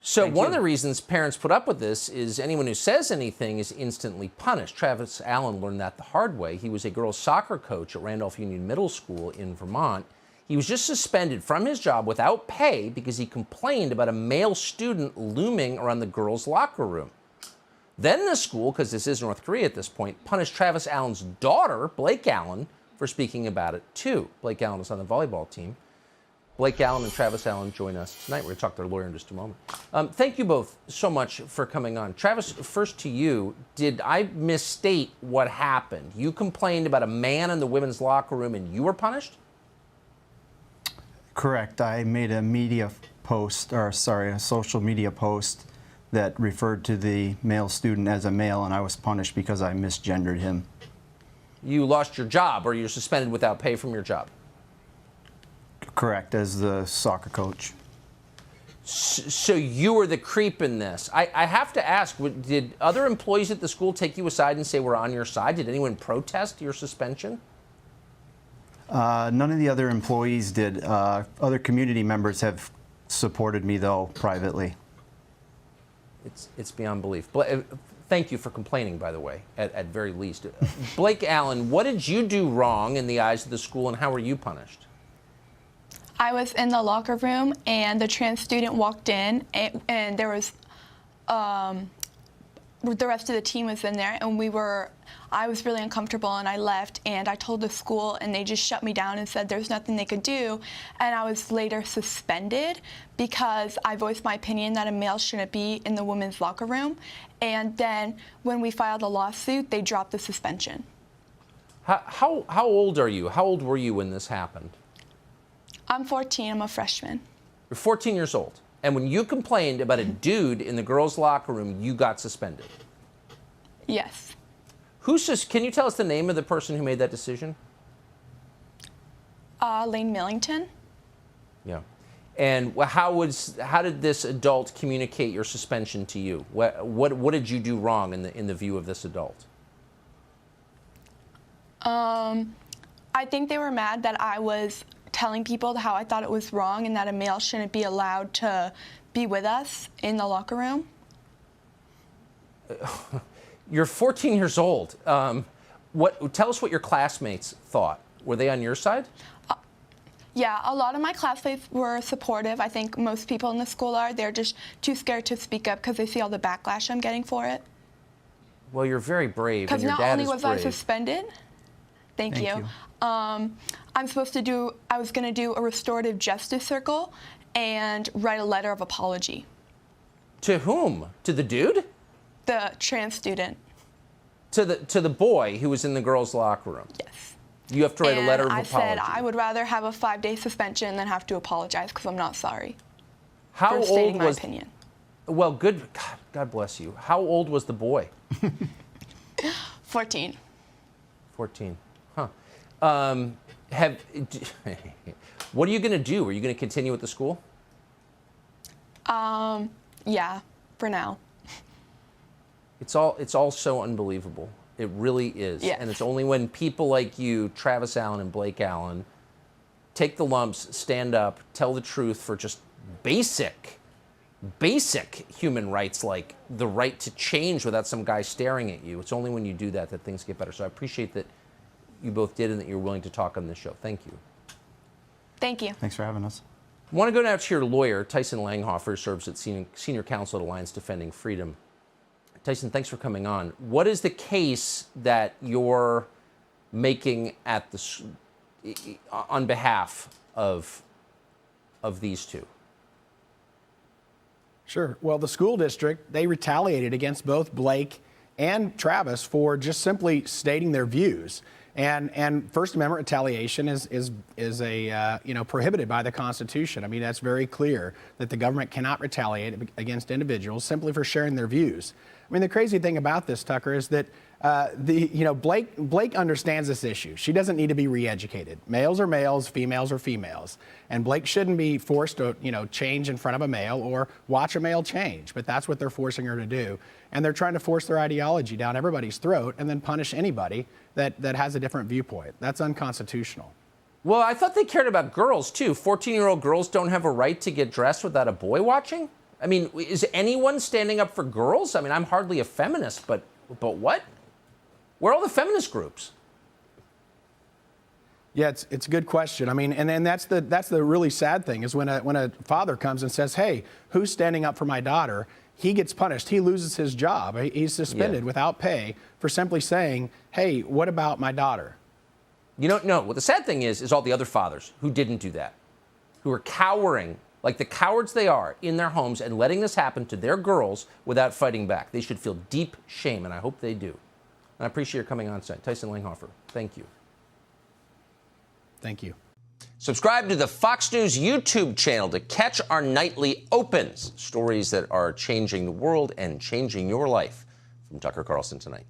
So one of the reasons parents put up with this is anyone who says anything is instantly punished. Travis Allen learned that the hard way. He was a girls' soccer coach at Randolph Union Middle School in Vermont. He was just suspended from his job without pay because he complained about a male student looming around the girls' locker room. Then the school, because this is North Korea at this point, punished Travis Allen's daughter, Blake Allen, for speaking about it too. Blake Allen is on the volleyball team. Blake Allen and Travis Allen join us tonight. We're going to talk to their lawyer in just a moment. Thank you both so much for coming on. Travis, first to you. Did I misstate what happened? You complained about a man in the women's locker room and you were punished? Correct. I made a a social media post that referred to the male student as a male, and I was punished because I misgendered him. You lost your job, or you're suspended without pay from your job? Correct, as the soccer coach. So you were the creep in this. I have to ask, did other employees at the school take you aside and say we're on your side? Did anyone protest your suspension? None of the other employees did. Other community members have supported me, though, privately. It's beyond belief. Thank you for complaining, by the way, at very least. Blake Allen, what did you do wrong in the eyes of the school, and how were you punished? I was in the locker room, and the trans student walked in, and there was the rest of the team was in there, and I was really uncomfortable, and I left, and I told the school, and they just shut me down and said there's nothing they could do. And I was later suspended because I voiced my opinion that a male shouldn't be in the women's locker room. And then when we filed a lawsuit, they dropped the suspension. How old are you? How old were you when this happened? I'm 14. I'm a freshman. You're 14 years old. And when you complained about a dude in the girls' locker room, you got suspended? Yes. Can you tell us the name of the person who made that decision? Lane Millington. Yeah. And how did this adult communicate your suspension to you? What did you do wrong in the view of this adult? I think they were mad that I was telling people how I thought it was wrong and that a male shouldn't be allowed to be with us in the locker room. You're 14 years old. Tell us what your classmates thought. Were they on your side? Yeah, a lot of my classmates were supportive. I think most people in the school are. They're just too scared to speak up because they see all the backlash I'm getting for it. Well, you're very brave, and because your not dad only is was brave. I suspended, thank you. I was going to do a restorative justice circle and write a letter of apology. To whom? To the dude? The trans student. To the boy who was in the girls' locker room? Yes. You have to write a letter of I apology. said I would rather have a 5-day suspension than have to apologize because I'm not sorry. How for old stating my was? opinion. Well, good. God bless you. How old was the boy? 14. 14. Huh. What are you going to do? Are you going to continue at the school? Yeah, for now. It's all so unbelievable. It really is. Yes. And it's only when people like you, Travis Allen and Blake Allen, take the lumps, stand up, tell the truth for just basic human rights, like the right to change without some guy staring at you. It's only when you do that things get better. So I appreciate that you both did and that you're willing to talk on this show. Thank you. Thank you. Thanks for having us. I want to go now to your lawyer, Tyson Langhofer, serves at senior counsel at Alliance Defending Freedom. Tyson, thanks for coming on. What is the case that you're making on behalf of these two? Sure. Well, the school district, they retaliated against both Blake and Travis for just simply stating their views. And First Amendment retaliation is prohibited by the Constitution. I mean, that's very clear that the government cannot retaliate against individuals simply for sharing their views. I mean, the crazy thing about this, Tucker, is that Blake understands this issue. She doesn't need to be re-educated. Males are males, females are females. And Blake shouldn't be forced to, change in front of a male or watch a male change. But that's what they're forcing her to do. And they're trying to force their ideology down everybody's throat and then punish anybody that has a different viewpoint. That's unconstitutional. Well, I thought they cared about girls, too. 14-year-old girls don't have a right to get dressed without a boy watching? I mean, is anyone standing up for girls? I mean, I'm hardly a feminist, but what? Where are all the feminist groups? Yeah, it's a good question. I mean, and that's the really sad thing is when a father comes and says, "Hey, who's standing up for my daughter?" He gets punished. He loses his job. He's suspended without pay for simply saying, "Hey, what about my daughter?" You don't know. What the sad thing is all the other fathers who didn't do that, who are cowering like the cowards they are in their homes and letting this happen to their girls without fighting back. They should feel deep shame, and I hope they do. And I appreciate your coming on tonight. Tyson Langhofer, thank you. Thank you. Subscribe to the Fox News YouTube channel to catch our nightly opens, stories that are changing the world and changing your life. From Tucker Carlson tonight.